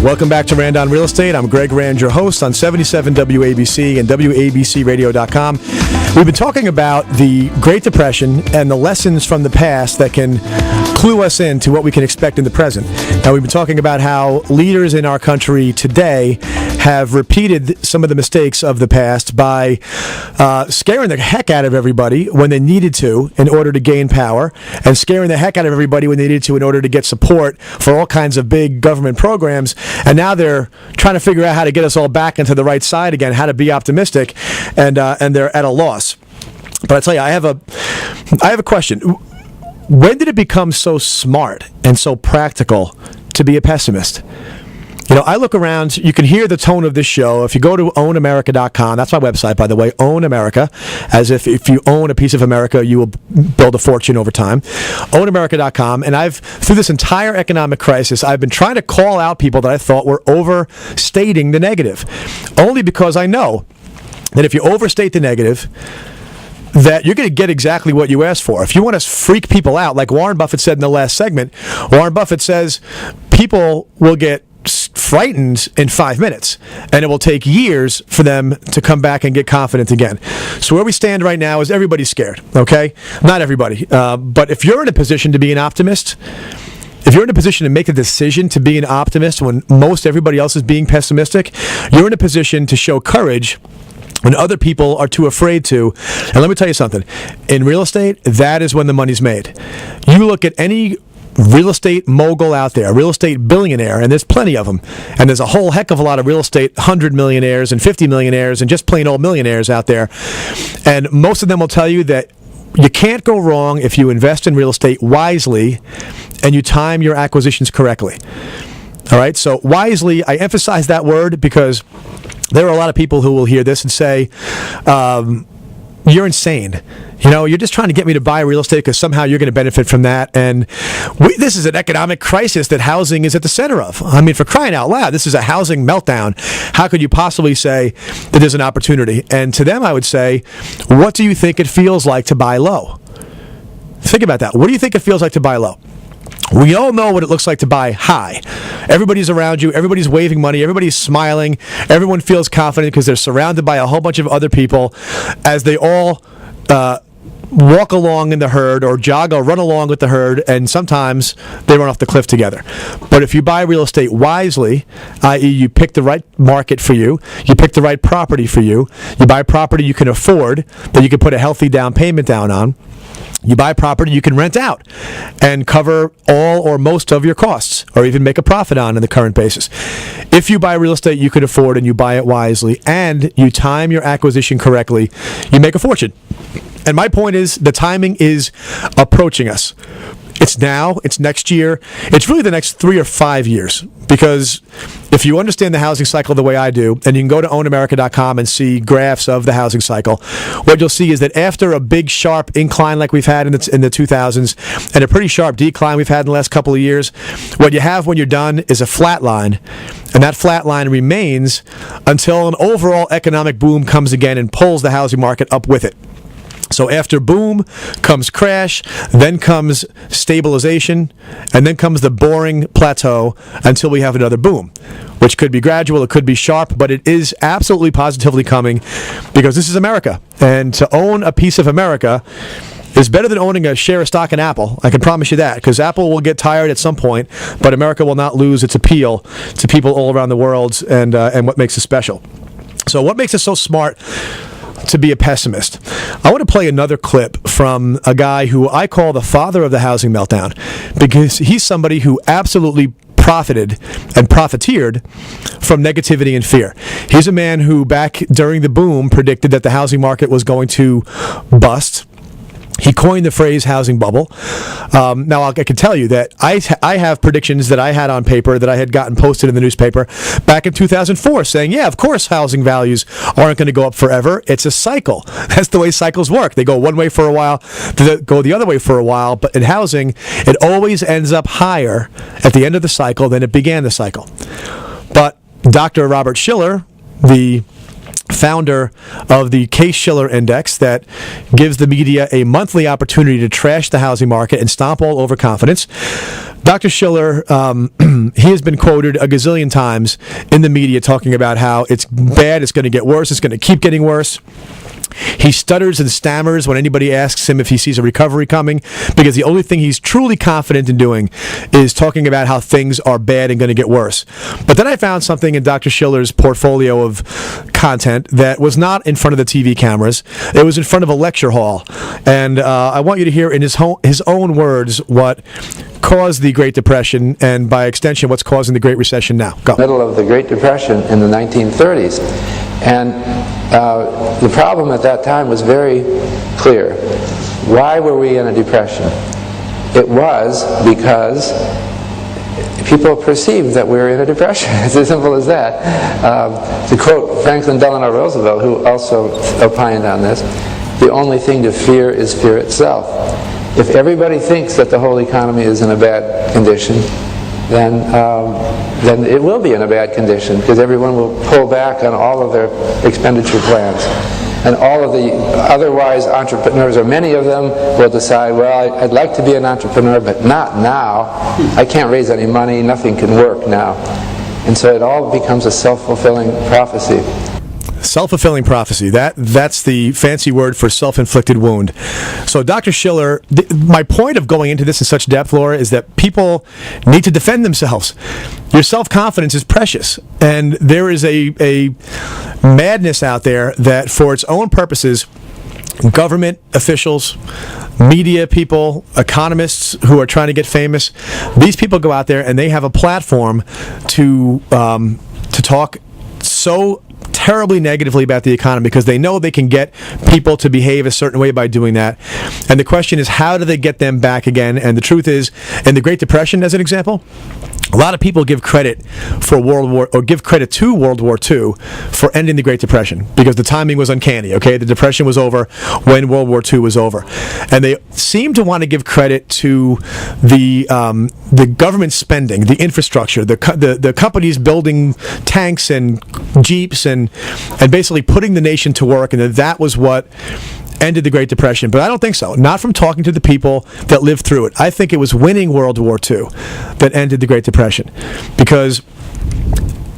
Welcome back to Rand on Real Estate. I'm Greg Rand, your host on 77 WABC and WABCRadio.com. We've been talking about the Great Depression and the lessons from the past that can clue us in to what we can expect in the present. Now, we've been talking about how leaders in our country today have repeated some of the mistakes of the past by scaring the heck out of everybody when they needed to in order to gain power, and scaring the heck out of everybody when they needed to in order to get support for all kinds of big government programs. And now they're trying to figure out how to get us all back into the right side again, how to be optimistic, and they're at a loss. But I tell you, I have a question. When did it become so smart and so practical to be a pessimist? You know, I look around, you can hear the tone of this show. If you go to ownamerica.com, that's my website, by the way, Own America, as if you own a piece of America, you will build a fortune over time. Ownamerica.com, and through this entire economic crisis, I've been trying to call out people that I thought were overstating the negative, only because I know that if you overstate the negative, that you're going to get exactly what you asked for. If you want to freak people out, like Warren Buffett said in the last segment, Warren Buffett says people will get frightened in 5 minutes, and it will take years for them to come back and get confident again. So where we stand right now is everybody's scared, okay? Not everybody, but if you're in a position to be an optimist, if you're in a position to make the decision to be an optimist when most everybody else is being pessimistic, you're in a position to show courage when other people are too afraid to. And let me tell you something. In real estate, that is when the money's made. You look at any real estate mogul out there, a real estate billionaire, and there's plenty of them. And there's a whole heck of a lot of real estate 100 millionaires and 50 millionaires and just plain old millionaires out there. And most of them will tell you that you can't go wrong if you invest in real estate wisely and you time your acquisitions correctly. All right? So wisely, I emphasize that word because there are a lot of people who will hear this and say, you're insane. You know, you're just trying to get me to buy real estate because somehow you're going to benefit from that. And this is an economic crisis that housing is at the center of. I mean, for crying out loud, this is a housing meltdown. How could you possibly say that there's an opportunity? And to them, I would say, what do you think it feels like to buy low? Think about that. What do you think it feels like to buy low? We all know what it looks like to buy high. Everybody's around you. Everybody's waving money. Everybody's smiling. Everyone feels confident because they're surrounded by a whole bunch of other people as they all walk along in the herd or jog or run along with the herd, and sometimes they run off the cliff together. But if you buy real estate wisely, i.e. you pick the right market for you, you pick the right property for you, you buy property you can afford that you can put a healthy down payment down on, you buy property you can rent out and cover all or most of your costs or even make a profit on the current basis. If you buy real estate you can afford and you buy it wisely and you time your acquisition correctly, you make a fortune. And my point is the timing is approaching us. It's now, it's next year, it's really the next 3 or 5 years. Because if you understand the housing cycle the way I do, and you can go to ownamerica.com and see graphs of the housing cycle, what you'll see is that after a big sharp incline like we've had in the 2000s, and a pretty sharp decline we've had in the last couple of years, what you have when you're done is a flat line. And that flat line remains until an overall economic boom comes again and pulls the housing market up with it. So after boom comes crash, then comes stabilization, and then comes the boring plateau until we have another boom, which could be gradual, it could be sharp, but it is absolutely positively coming because this is America. And to own a piece of America is better than owning a share of stock in Apple. I can promise you that, because Apple will get tired at some point, but America will not lose its appeal to people all around the world and what makes it special. So what makes it so smart to be a pessimist? I want to play another clip from a guy who I call the father of the housing meltdown, because he's somebody who absolutely profited and profiteered from negativity and fear. He's a man who back during the boom predicted that the housing market was going to bust. He coined the phrase housing bubble. Now, I can tell you that I have predictions that I had on paper that I had gotten posted in the newspaper back in 2004 saying, yeah, of course housing values aren't going to go up forever. It's a cycle. That's the way cycles work. They go one way for a while, they go the other way for a while. But in housing, it always ends up higher at the end of the cycle than it began the cycle. But Dr. Robert Shiller, the founder of the Case-Shiller Index that gives the media a monthly opportunity to trash the housing market and stomp all over confidence. Dr. Shiller, he has been quoted a gazillion times in the media talking about how it's bad, it's going to get worse, it's going to keep getting worse. He stutters and stammers when anybody asks him if he sees a recovery coming, because the only thing he's truly confident in doing is talking about how things are bad and going to get worse. But then I found something in Dr. Shiller's portfolio of content that was not in front of the TV cameras. It was in front of a lecture hall. And I want you to hear in his own words what caused the Great Depression, and by extension, what's causing the Great Recession now. Go. Middle of the Great Depression in the 1930s. And the problem at that time was very clear. Why were we in a depression? It was because people perceived that we were in a depression. It's as simple as that. To quote Franklin Delano Roosevelt, who also opined on this, the only thing to fear is fear itself. If everybody thinks that the whole economy is in a bad condition, then it will be in a bad condition, because everyone will pull back on all of their expenditure plans. And all of the otherwise entrepreneurs, or many of them, will decide, well, I'd like to be an entrepreneur, but not now. I can't raise any money, nothing can work now. And so it all becomes a self-fulfilling prophecy. Self-fulfilling prophecy. That's the fancy word for self-inflicted wound. So Dr. Shiller, my point of going into this in such depth, Laura, is that people need to defend themselves. Your self-confidence is precious, and there is a madness out there that for its own purposes, government officials, media people, economists who are trying to get famous, these people go out there and they have a platform to talk so terribly negatively about the economy because they know they can get people to behave a certain way by doing that. And the question is, how do they get them back again? And the truth is, in the Great Depression, as an example, a lot of people give credit to World War II for ending the Great Depression because the timing was uncanny. Okay, the Depression was over when World War II was over, and they seem to want to give credit to the government spending, the infrastructure, the companies building tanks and jeeps and basically putting the nation to work, and that was what ended the Great Depression. But I don't think so. Not from talking to the people that lived through it. I think it was winning World War II that ended the Great Depression, because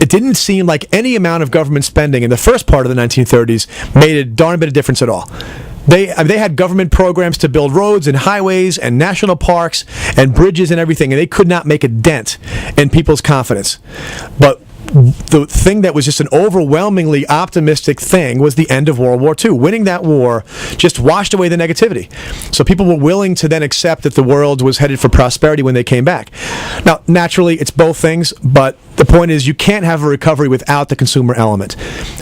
it didn't seem like any amount of government spending in the first part of the 1930s made a darn bit of difference at all. They had government programs to build roads and highways and national parks and bridges and everything, and they could not make a dent in people's confidence. But the thing that was just an overwhelmingly optimistic thing was the end of World War II. Winning that war just washed away the negativity. So people were willing to then accept that the world was headed for prosperity when they came back. Now, naturally, it's both things, but the point is you can't have a recovery without the consumer element.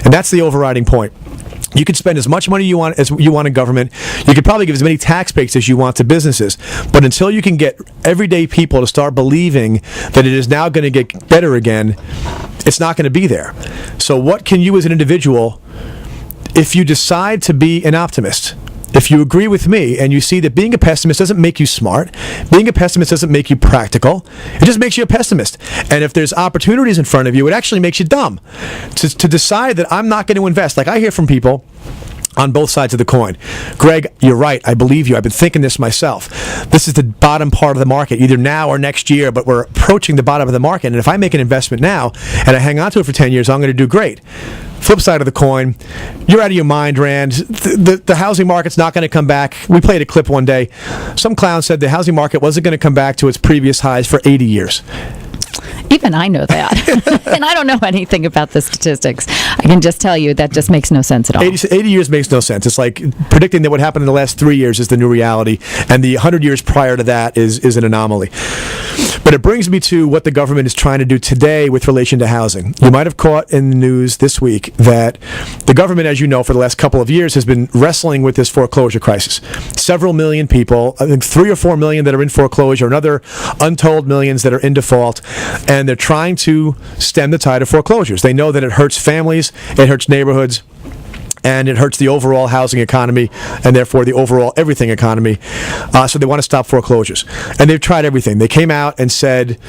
And that's the overriding point. You can spend as much money as you want in government. You could probably give as many tax breaks as you want to businesses. But until you can get everyday people to start believing that it is now going to get better again, it's not going to be there. So what can you as an individual, if you decide to be an optimist, if you agree with me and you see that being a pessimist doesn't make you smart, being a pessimist doesn't make you practical, it just makes you a pessimist. And if there's opportunities in front of you, it actually makes you dumb to decide that I'm not going to invest. Like I hear from people on both sides of the coin. Greg, you're right. I believe you. I've been thinking this myself. This is the bottom part of the market, either now or next year, but we're approaching the bottom of the market. And if I make an investment now and I hang on to it for 10 years, I'm going to do great. Flip side of the coin, you're out of your mind, Rand. The housing market's not going to come back. We played a clip one day. Some clown said the housing market wasn't going to come back to its previous highs for 80 years. Even I know that. And I don't know anything about the statistics. I can just tell you that just makes no sense at all. 80 years makes no sense. It's like predicting that what happened in the last 3 years is the new reality, and the 100 years prior to that is an anomaly. But it brings me to what the government is trying to do today with relation to housing. You might have caught in the news this week that the government, as you know, for the last couple of years has been wrestling with this foreclosure crisis. Several million people, I think 3 or 4 million that are in foreclosure, another untold millions that are in default, and they're trying to stem the tide of foreclosures. They know that it hurts families, it hurts neighborhoods, and it hurts the overall housing economy and therefore the overall everything economy. So they want to stop foreclosures. And they've tried everything. They came out and said,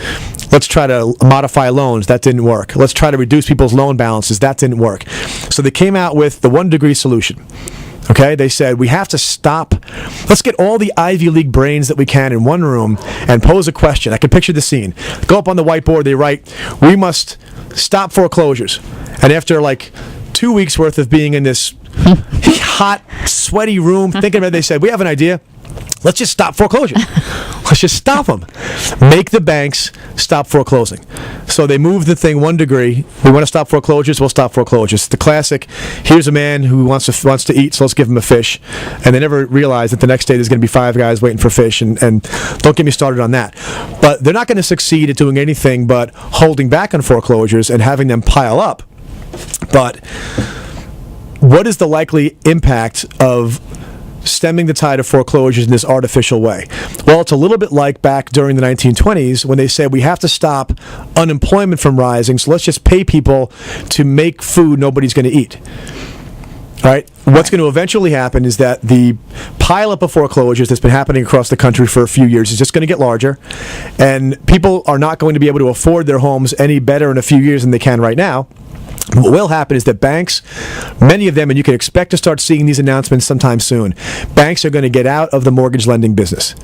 let's try to modify loans. That didn't work. Let's try to reduce people's loan balances. That didn't work. So they came out with the 1 degree solution. Okay, they said we have to stop. Let's get all the Ivy League brains that we can in one room and pose a question. I can picture the scene. Go up on the whiteboard, they write, we must stop foreclosures. And after like 2 weeks worth of being in this hot, sweaty room, thinking about it, they said, we have an idea. Let's just stop foreclosures. Let's just stop them. Make the banks stop foreclosing. So they moved the thing 1 degree. We want to stop foreclosures, we'll stop foreclosures. The classic, here's a man who wants to eat, so let's give him a fish. And they never realized that the next day there's going to be 5 guys waiting for fish, and don't get me started on that. But they're not going to succeed at doing anything but holding back on foreclosures and having them pile up. But what is the likely impact of stemming the tide of foreclosures in this artificial way? Well, it's a little bit like back during the 1920s when they said we have to stop unemployment from rising, so let's just pay people to make food nobody's going to eat. All right. What's going to eventually happen is that the pileup of foreclosures that's been happening across the country for a few years is just going to get larger, and people are not going to be able to afford their homes any better in a few years than they can right now. What will happen is that banks, many of them, and you can expect to start seeing these announcements sometime soon, banks are going to get out of the mortgage lending business.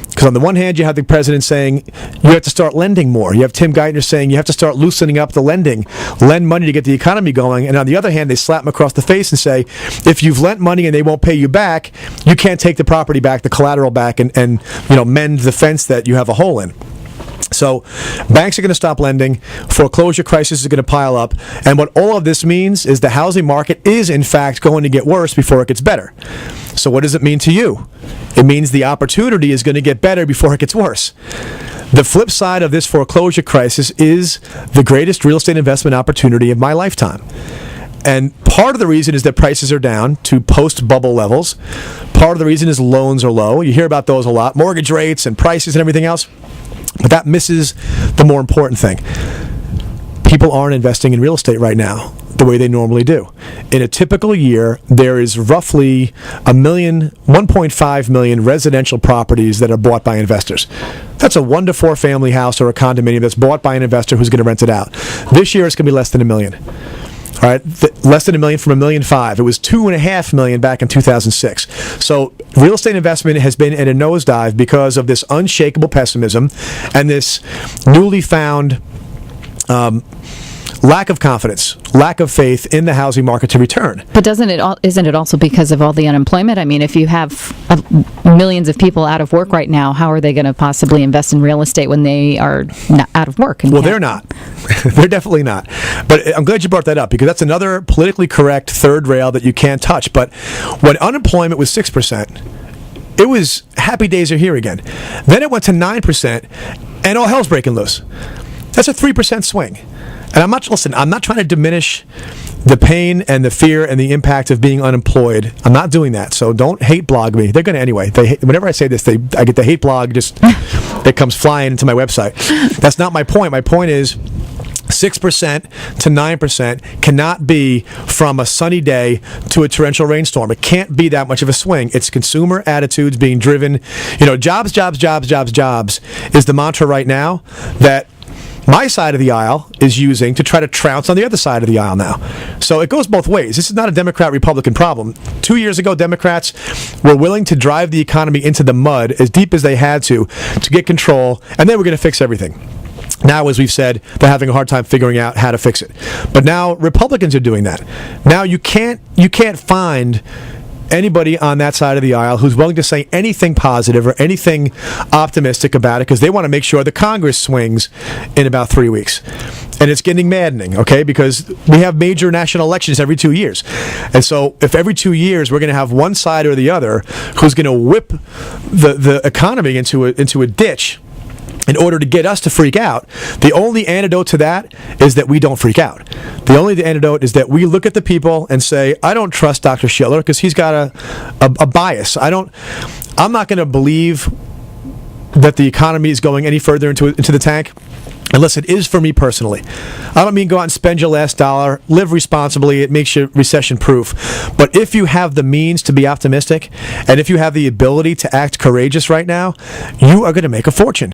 Because on the one hand, you have the president saying you have to start lending more. You have Tim Geithner saying you have to start loosening up the lending, lend money to get the economy going. And on the other hand, they slap them across the face and say, if you've lent money and they won't pay you back, you can't take the property back, the collateral back, and mend the fence that you have a hole in. So banks are going to stop lending, foreclosure crisis is going to pile up, and what all of this means is the housing market is in fact going to get worse before it gets better. So what does it mean to you? It means the opportunity is going to get better before it gets worse. The flip side of this foreclosure crisis is the greatest real estate investment opportunity of my lifetime. And part of the reason is that prices are down to post-bubble levels. Part of the reason is loans are low. You hear about those a lot, mortgage rates and prices and everything else. But that misses the more important thing. People aren't investing in real estate right now the way they normally do. In a typical year, there is roughly 1.5 million residential properties that are bought by investors. That's a 1 to 4 family house or a condominium that's bought by an investor who's going to rent it out. This year, it's going to be less than 1 million. All right, less than 1 million from 1.5 million. It was 2.5 million back in 2006. So real estate investment has been in a nosedive because of this unshakable pessimism and this newly found lack of confidence, lack of faith in the housing market to return. But isn't it also because of all the unemployment? I mean, if you have millions of people out of work right now, how are they going to possibly invest in real estate when they are not out of work? Well, they're not. They're definitely not. But I'm glad you brought that up because that's another politically correct third rail that you can't touch. But when unemployment was 6%, it was happy days are here again. Then it went to 9%, and all hell's breaking loose. That's a 3% swing. And I'm not trying to diminish the pain and the fear and the impact of being unemployed. I'm not doing that. So don't hate blog me. They're going to anyway. Whenever I say this, I get the hate blog that comes flying into my website. That's not my point. My point is 6% to 9% cannot be from a sunny day to a torrential rainstorm. It can't be that much of a swing. It's consumer attitudes being driven. Jobs, jobs, jobs, jobs, jobs is the mantra right now that my side of the aisle is using to try to trounce on the other side of the aisle now. So it goes both ways. This is not a Democrat-Republican problem. 2 years ago, Democrats were willing to drive the economy into the mud as deep as they had to get control, and then we're going to fix everything. Now, as we've said, they're having a hard time figuring out how to fix it. But now Republicans are doing that. Now you can't find anybody on that side of the aisle who's willing to say anything positive or anything optimistic about it because they want to make sure the Congress swings in about 3 weeks. And it's getting maddening, okay, because we have major national elections every 2 years. And so if every 2 years we're going to have one side or the other who's going to whip the economy into a ditch in order to get us to freak out, the only antidote to that is that we don't freak out. The only antidote is that we look at the people and say, I don't trust Dr. Schiller because he's got a bias. I'm not going to believe that the economy is going any further into the tank And listen, it is for me personally. I don't mean go out and spend your last dollar. Live responsibly. It makes you recession-proof. But if you have the means to be optimistic, and if you have the ability to act courageous right now, you are going to make a fortune.